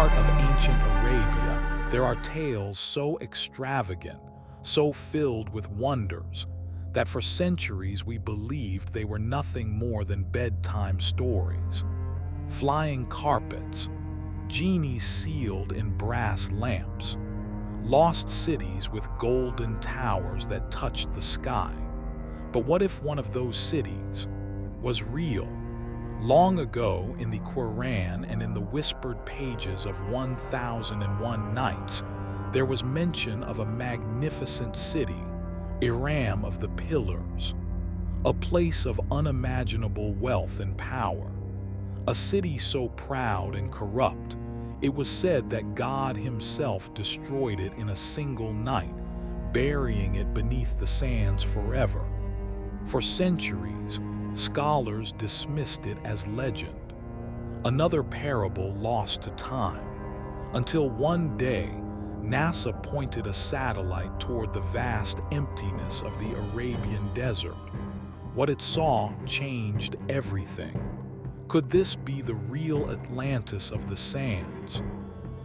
heart of ancient Arabia, there are tales so extravagant, so filled with wonders, that for centuries we believed they were nothing more than bedtime stories. Flying carpets, genies sealed in brass lamps, lost cities with golden towers that touched the sky. But what if one of those cities was real? Long ago, in the Quran and in the whispered pages of 1001 Nights, there was mention of a magnificent city, Iram of the Pillars, a place of unimaginable wealth and power. A city so proud and corrupt, it was said that God himself destroyed it in a single night, burying it beneath the sands forever. For centuries, scholars dismissed it as legend, another parable lost to time, until one day, NASA pointed a satellite toward the vast emptiness of the Arabian desert. What it saw changed everything. Could this be the real Atlantis of the sands?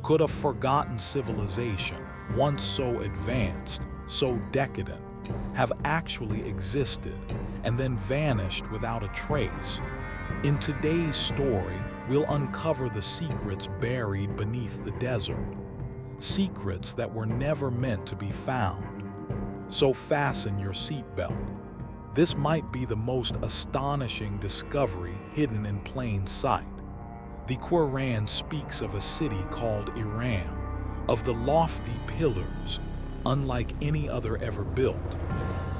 Could a forgotten civilization, once so advanced, so decadent, have actually existed and then vanished without a trace? In today's story, we'll uncover the secrets buried beneath the desert, secrets that were never meant to be found. So fasten your seatbelt. This might be the most astonishing discovery hidden in plain sight. The Quran speaks of a city called Iram, of the lofty pillars, unlike any other ever built.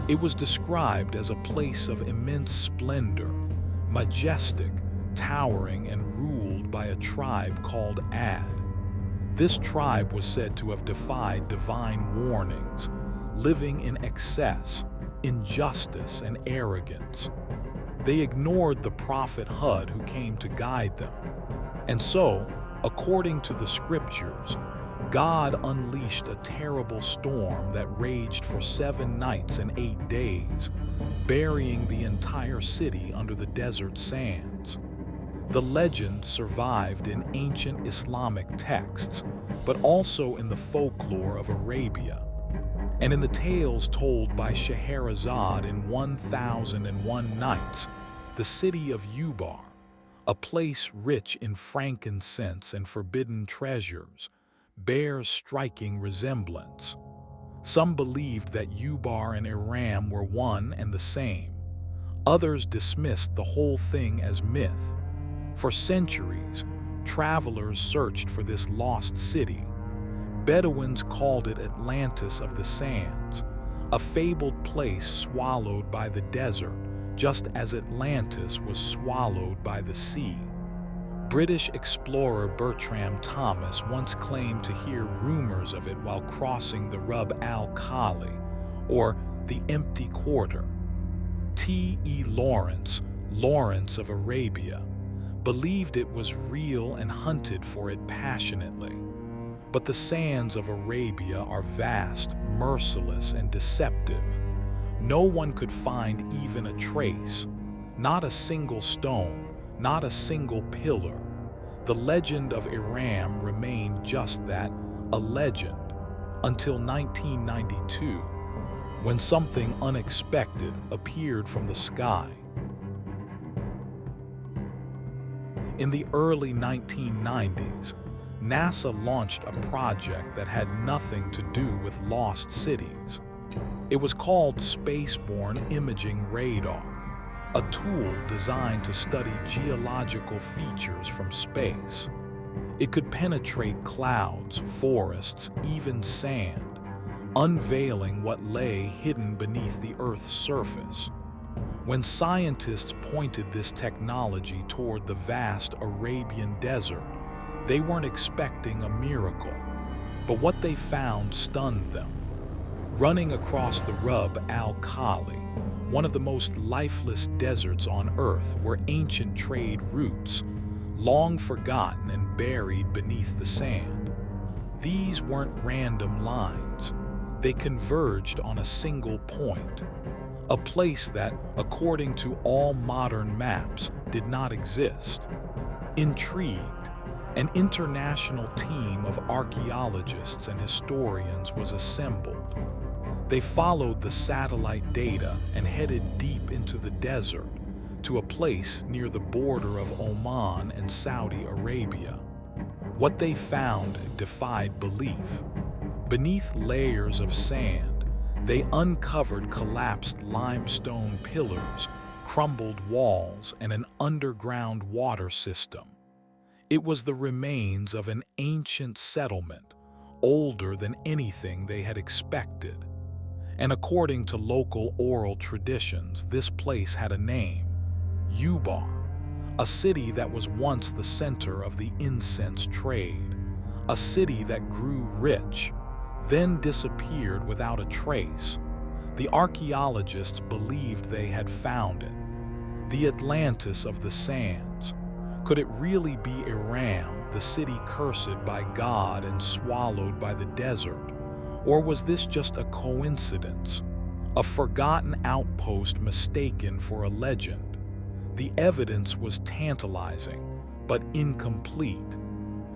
It was described as a place of immense splendor, majestic, towering, and ruled by a tribe called Ad. This tribe was said to have defied divine warnings, living in excess, injustice, and arrogance. They ignored the prophet Hud who came to guide them. And so, according to the scriptures, God unleashed a terrible storm that raged for 7 nights and 8 days, burying the entire city under the desert sands. The legend survived in ancient Islamic texts, but also in the folklore of Arabia, and in the tales told by Scheherazade in 1001 Nights. The city of Ubar, a place rich in frankincense and forbidden treasures, bears striking resemblance. Some believed that Ubar and Iram were one and the same. Others dismissed the whole thing as myth. For centuries, travelers searched for this lost city. Bedouins called it Atlantis of the sands, a fabled place swallowed by the desert, just as Atlantis was swallowed by the sea. British explorer Bertram Thomas once claimed to hear rumors of it while crossing the Rub al-Khali, or the Empty Quarter. T.E. Lawrence, Lawrence of Arabia, believed it was real and hunted for it passionately. But the sands of Arabia are vast, merciless, and deceptive. No one could find even a trace, not a single stone, not a single pillar. The legend of Iram remained just that, a legend, until 1992, when something unexpected appeared from the sky. In the early 1990s, NASA launched a project that had nothing to do with lost cities. It was called Spaceborne Imaging Radar, a tool designed to study geological features from space. It could penetrate clouds, forests, even sand, unveiling what lay hidden beneath the Earth's surface. When scientists pointed this technology toward the vast Arabian desert, they weren't expecting a miracle, but what they found stunned them. Running across the Rub al-Khali, one of the most lifeless deserts on Earth, were ancient trade routes, long forgotten and buried beneath the sand. These weren't random lines. They converged on a single point, a place that, according to all modern maps, did not exist. Intrigued, An international team of archaeologists and historians was assembled. They followed the satellite data and headed deep into the desert to a place near the border of Oman and Saudi Arabia. What they found defied belief. Beneath layers of sand, they uncovered collapsed limestone pillars, crumbled walls, and an underground water system. It was the remains of an ancient settlement, older than anything they had expected. And according to local oral traditions, this place had a name, Ubar, a city that was once the center of the incense trade, a city that grew rich, then disappeared without a trace. The archaeologists believed they had found it, the Atlantis of the sands. Could it really be Iram, the city cursed by God and swallowed by the desert? Or was this just a coincidence, a forgotten outpost mistaken for a legend? The evidence was tantalizing, but incomplete.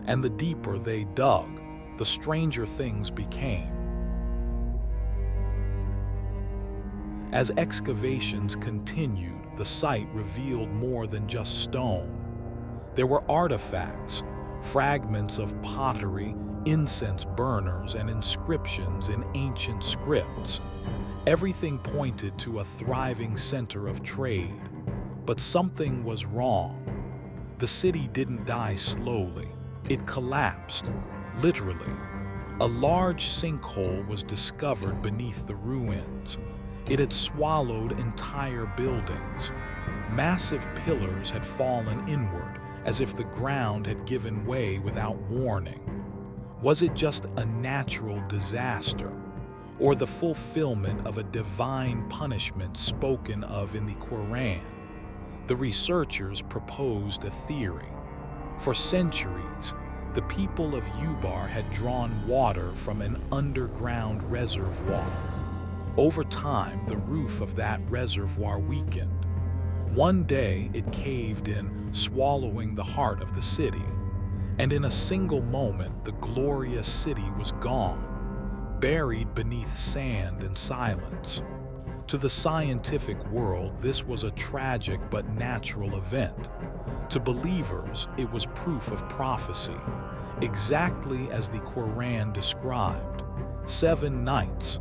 And the deeper they dug, the stranger things became. As excavations continued, the site revealed more than just stone. There were artifacts, fragments of pottery, incense burners, and inscriptions in ancient scripts. Everything pointed to a thriving center of trade. But something was wrong. The city didn't die slowly. It collapsed, literally. A large sinkhole was discovered beneath the ruins. It had swallowed entire buildings. Massive pillars had fallen inward, as if the ground had given way without warning. Was it just a natural disaster, or the fulfillment of a divine punishment spoken of in the Quran? The researchers proposed a theory. For centuries, the people of Ubar had drawn water from an underground reservoir. Over time, the roof of that reservoir weakened. One day, it caved in, swallowing the heart of the city. And in a single moment, the glorious city was gone, buried beneath sand and silence. To the scientific world, this was a tragic but natural event. To believers, it was proof of prophecy, exactly as the Quran described. 7 nights,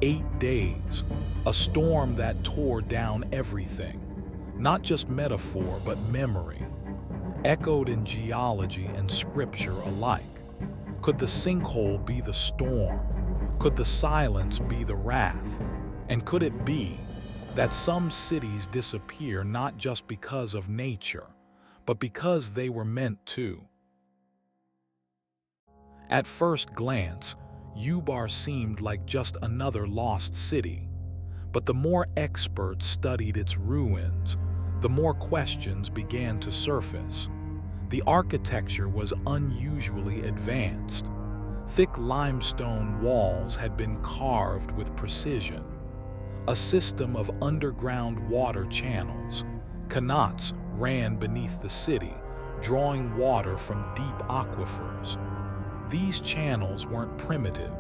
8 days, a storm that tore down everything. Not just metaphor, but memory, echoed in geology and scripture alike. Could the sinkhole be the storm? Could the silence be the wrath? And could it be that some cities disappear not just because of nature, but because they were meant to? At first glance, Ubar seemed like just another lost city. But the more experts studied its ruins, the more questions began to surface. The architecture was unusually advanced. Thick limestone walls had been carved with precision. A system of underground water channels, qanats, ran beneath the city, drawing water from deep aquifers. These channels weren't primitive.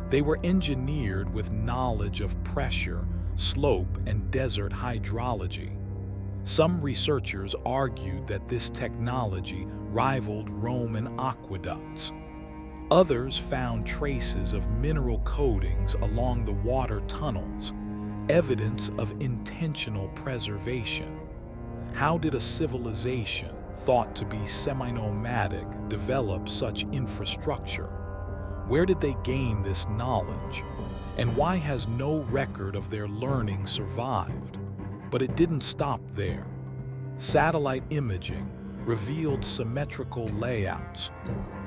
They were engineered with knowledge of pressure, slope, and desert hydrology. Some researchers argued that this technology rivaled Roman aqueducts. Others found traces of mineral coatings along the water tunnels, evidence of intentional preservation. How did a civilization, thought to be semi-nomadic, develop such infrastructure? Where did they gain this knowledge? And why has no record of their learning survived? But it didn't stop there. Satellite imaging revealed symmetrical layouts,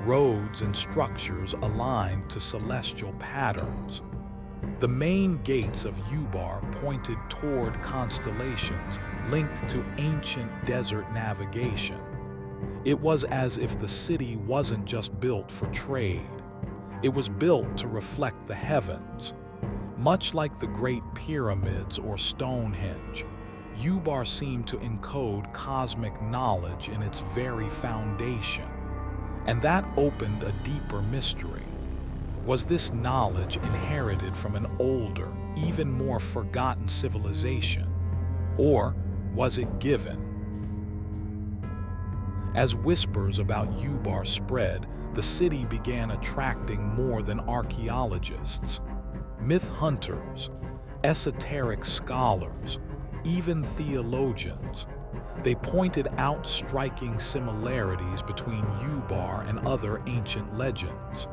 roads and structures aligned to celestial patterns. The main gates of Ubar pointed toward constellations linked to ancient desert navigation. It was as if the city wasn't just built for trade. It was built to reflect the heavens. Much like the Great Pyramids or Stonehenge, Ubar seemed to encode cosmic knowledge in its very foundation. And that opened a deeper mystery. Was this knowledge inherited from an older, even more forgotten civilization? Or was it given? As whispers about Ubar spread, the city began attracting more than archaeologists. Myth hunters, esoteric scholars, even theologians. They pointed out striking similarities between Ubar and other ancient legends.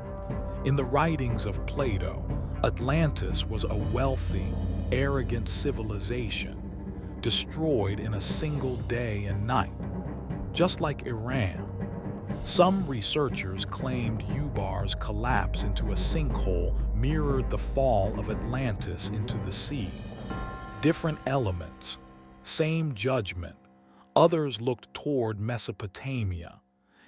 In the writings of Plato, Atlantis was a wealthy, arrogant civilization, destroyed in a single day and night, just like Iram. Some researchers claimed Ubar's collapse into a sinkhole mirrored the fall of Atlantis into the sea. Different elements, same judgment. Others looked toward Mesopotamia.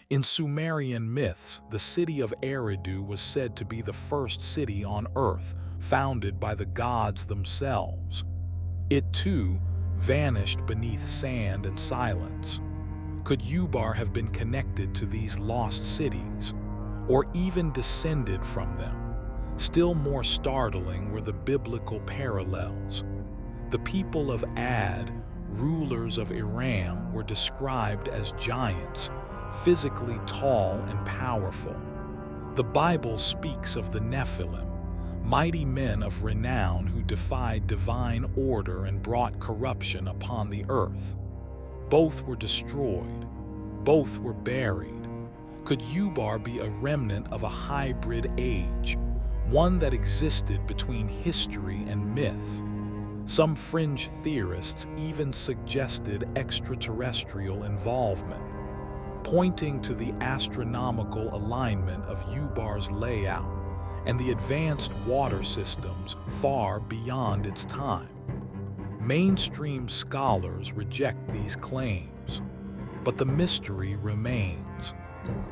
In Sumerian myths, the city of Eridu was said to be the first city on Earth, founded by the gods themselves. It too vanished beneath sand and silence. Could Ubar have been connected to these lost cities, or even descended from them? Still more startling were the biblical parallels. The people of Ad, rulers of Iram, were described as giants, physically tall and powerful. The Bible speaks of the Nephilim, mighty men of renown who defied divine order and brought corruption upon the earth. Both were destroyed. Both were buried. Could Ubar be a remnant of a hybrid age, one that existed between history and myth? Some fringe theorists even suggested extraterrestrial involvement, pointing to the astronomical alignment of Ubar's layout and the advanced water systems far beyond its time. Mainstream scholars reject these claims, but the mystery remains.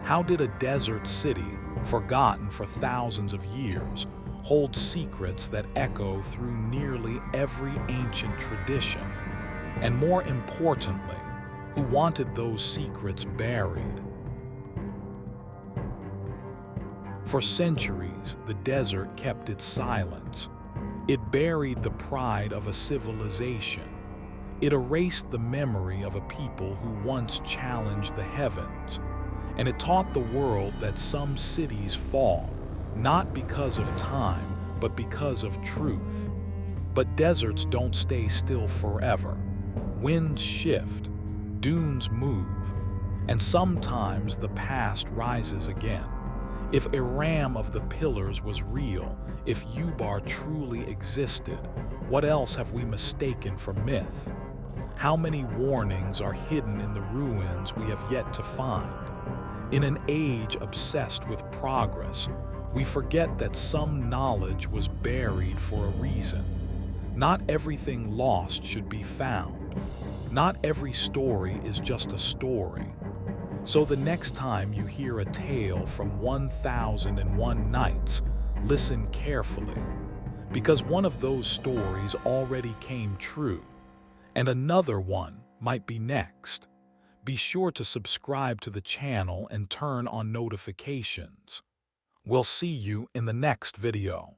How did a desert city, forgotten for thousands of years, hold secrets that echo through nearly every ancient tradition? And more importantly, who wanted those secrets buried? For centuries, the desert kept its silence. It buried the pride of a civilization. It erased the memory of a people who once challenged the heavens. And it taught the world that some cities fall, not because of time, but because of truth. But deserts don't stay still forever. Winds shift, dunes move, and sometimes the past rises again. If Iram of the Pillars was real, if Ubar truly existed, what else have we mistaken for myth? How many warnings are hidden in the ruins we have yet to find? In an age obsessed with progress, we forget that some knowledge was buried for a reason. Not everything lost should be found. Not every story is just a story. So the next time you hear a tale from 1001 Nights, listen carefully, because one of those stories already came true, and another one might be next. Be sure to subscribe to the channel and turn on notifications. We'll see you in the next video.